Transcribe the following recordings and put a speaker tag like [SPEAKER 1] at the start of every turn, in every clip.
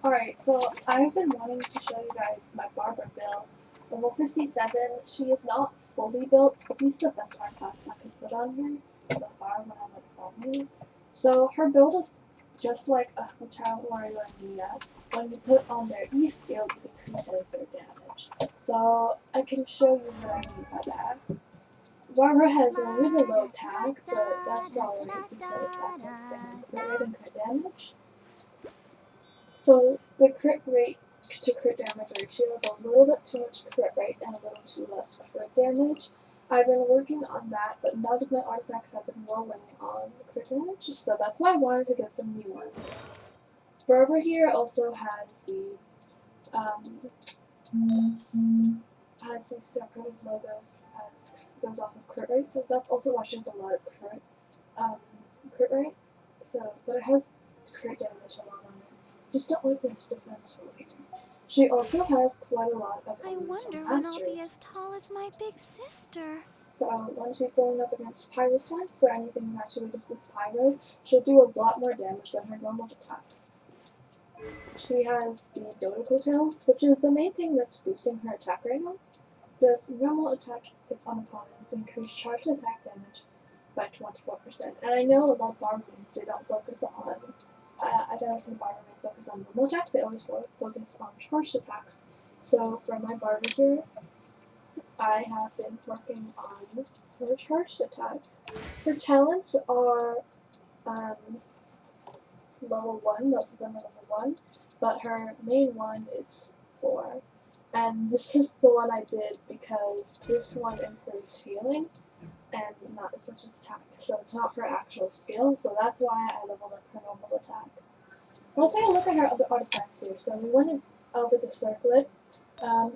[SPEAKER 1] Alright, so I've been wanting to show you guys my Barbara build. Level 57, she is not fully built, but these are the best artifacts I could put on her so far when I'm like farming. So her build is just like a Hotel Warrior Nina. When you put on their E skill, it increases their damage. So I can show you what I mean by that. Barbara has a really low tag, but that's alright because I focus on crit rate and crit damage. So the crit rate to crit damage ratio is a little bit too much crit rate and a little too less crit damage. I've been working on that, but none of my artifacts have been rolling on crit damage, so that's why I wanted to get some new ones. Barbara here also has the has these decorative logos as goes off of crit rate, so that's also why she has a lot of crit rate. So, but it has crit damage a lot on it. Just don't like this defense roll here. She also has quite a lot of
[SPEAKER 2] I
[SPEAKER 1] elemental
[SPEAKER 2] wonder when I'll
[SPEAKER 1] mastery.
[SPEAKER 2] be as tall as my big sister.
[SPEAKER 1] So when she's going up against pyro types or anything that she would just with pyro, she'll do a lot more damage than her normal attacks. She has the Dodoko Tails, which is the main thing that's boosting her attack right now. It says normal attack hits on opponents, increase charged attack damage by 24%. And I know a lot of barbarians, they don't focus on, I've never seen barbarians focus on normal attacks, they always focus on charged attacks. So for my barber here, I have been working on her charged attacks. Her talents are level 1, most of them are level 1, but her main one is 4. And this is the one I did because this one improves healing and not as much as attack. So it's not her actual skill, so that's why I leveled up her normal attack. Let's take a look at her other artifacts here. So we went over the circlet.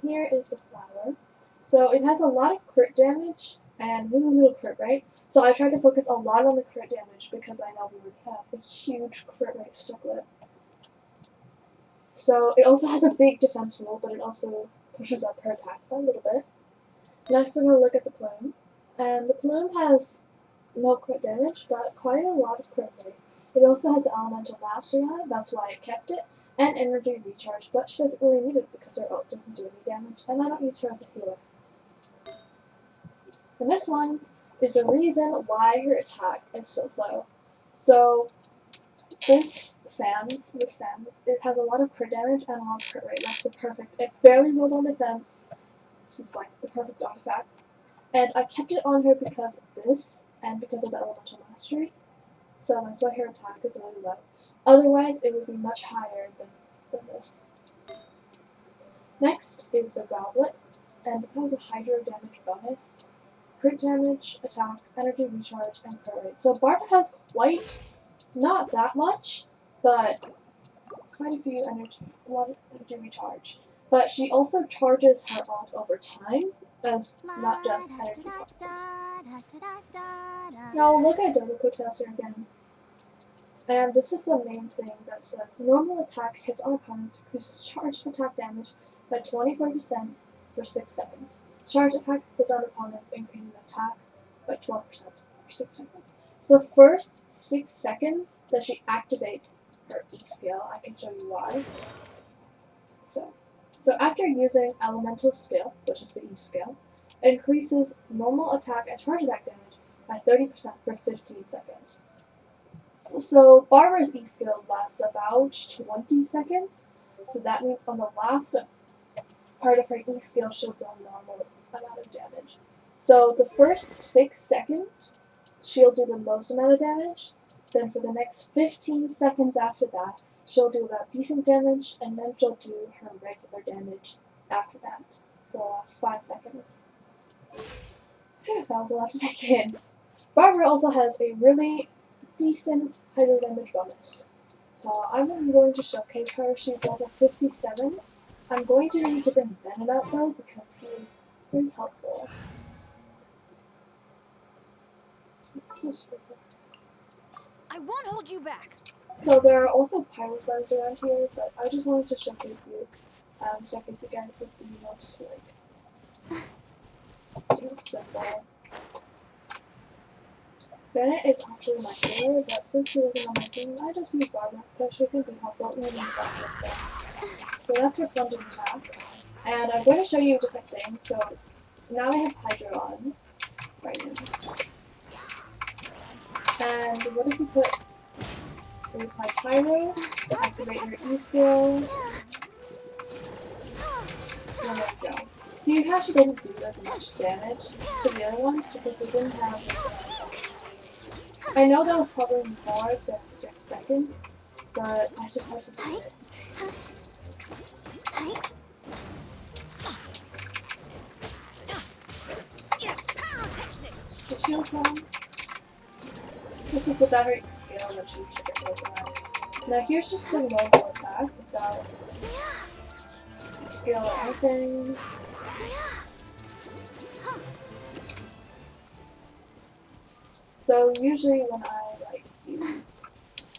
[SPEAKER 1] Here is the flower. So it has a lot of crit damage and really little crit rate. So I tried to focus a lot on the crit damage because I know we would have a huge crit rate circlet. So it also has a big defense roll, but it also pushes up her attack by a little bit. Next we're going to look at the plume. And the plume has no crit damage, but quite a lot of crit rate. It also has the elemental mastery on it, that's why I kept it, and energy recharge, but she doesn't really need it because her ult doesn't do any damage, and I don't use her as a healer. And this one is the reason why her attack is so low. So this Sans, it has a lot of crit damage and a lot of crit rate. That's the perfect. It barely rolled on defense. This is like the perfect artifact. And I kept it on her because of this and because of the elemental mastery. So that's why her attack is really low. Otherwise, it would be much higher than this. Next is the Goblet, and it has a Hydro damage bonus, crit damage, attack, energy recharge, and crit rate. So Barbara has quite, not that much, but quite a lot of energy recharge. But she also charges her ult over time, as not just energy tokens. Now look at Dodoko Tester again. And this is the main thing that says normal attack hits on opponents, increases charged attack damage by 24% for 6 seconds. Charged attack hits on opponents, increases attack by 12% for 6 seconds. So the first 6 seconds that she activates her E skill, I can show you why. So after using elemental skill, which is the E skill, it increases normal attack and charge attack damage by 30% for 15 seconds. So Barbara's E skill lasts about 20 seconds, so that means on the last part of her E skill she'll do a normal amount of damage. So the first 6 seconds she'll do the most amount of damage, then for the next 15 seconds after that she'll do about decent damage, and then she'll do her regular damage after that for the last 5 seconds. Phew, that was a lot to take in. Barbara also has a really decent hydro damage bonus. So I'm going to showcase her. She's level 57. I'm going to need to bring Bennett out though because he is very helpful.
[SPEAKER 2] I won't hold you back.
[SPEAKER 1] So there are also pyro slimes around here, but I just wanted to showcase you guys with the most like simple. Bennett is actually my healer, but since he wasn't on my team, I just used Barbara because she can be helpful even in special things. So that's her plunging attack. And I'm going to show you different things. So now I have Hydra on right now. And what if we apply Pyro to activate her E skill? And there we go. See how she doesn't do as much damage to the other ones because they didn't have I know that was probably more than 6 seconds, but I just had to do it. So shield bomb. This is without her skill when she triggers overrides. Now here's just a normal attack without skill or anything. So usually when I use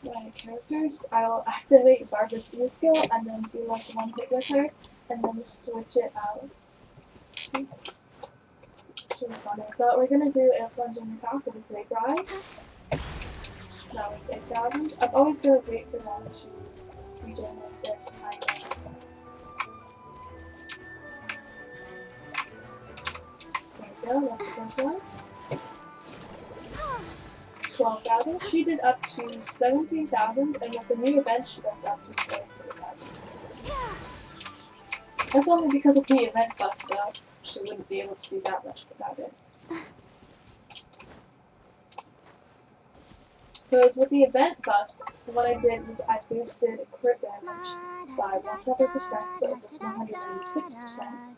[SPEAKER 1] my characters, I'll activate Barbara's E skill and then do one hit with her and then switch it out. It's really funny. But we're gonna do a plunging attack with a Great Rise. That was 8,000. I'm always gonna wait for them to regenerate their behind. There we go, that's the first one. 12,000. She did up to 17,000, and with the new event, she does up to 33,000. That's only because of the event buff stuff. She wouldn't be able to do that much without it. Because with the event buffs, what I did was I boosted crit damage by 100%, so it was 186%.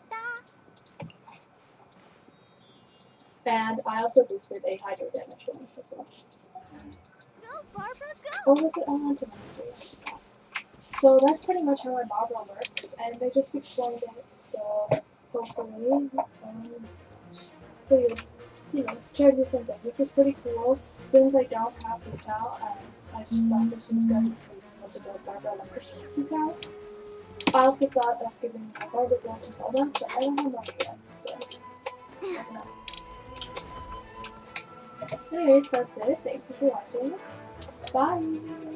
[SPEAKER 1] And I also boosted a Hydro damage bonus as well.
[SPEAKER 2] Go, Barbara,
[SPEAKER 1] Or was it on to Mastery? So that's pretty much how my Barbara works, and they just explained it, so hopefully, you know, try to do something. This is pretty cool. Since I don't have Vital, I just thought this would be good to build Barbara like Vital. I also thought of giving my Barbara going to Zelda, but I don't have much yet, so I don't know. Anyways, that's it. Thank you for watching. Bye!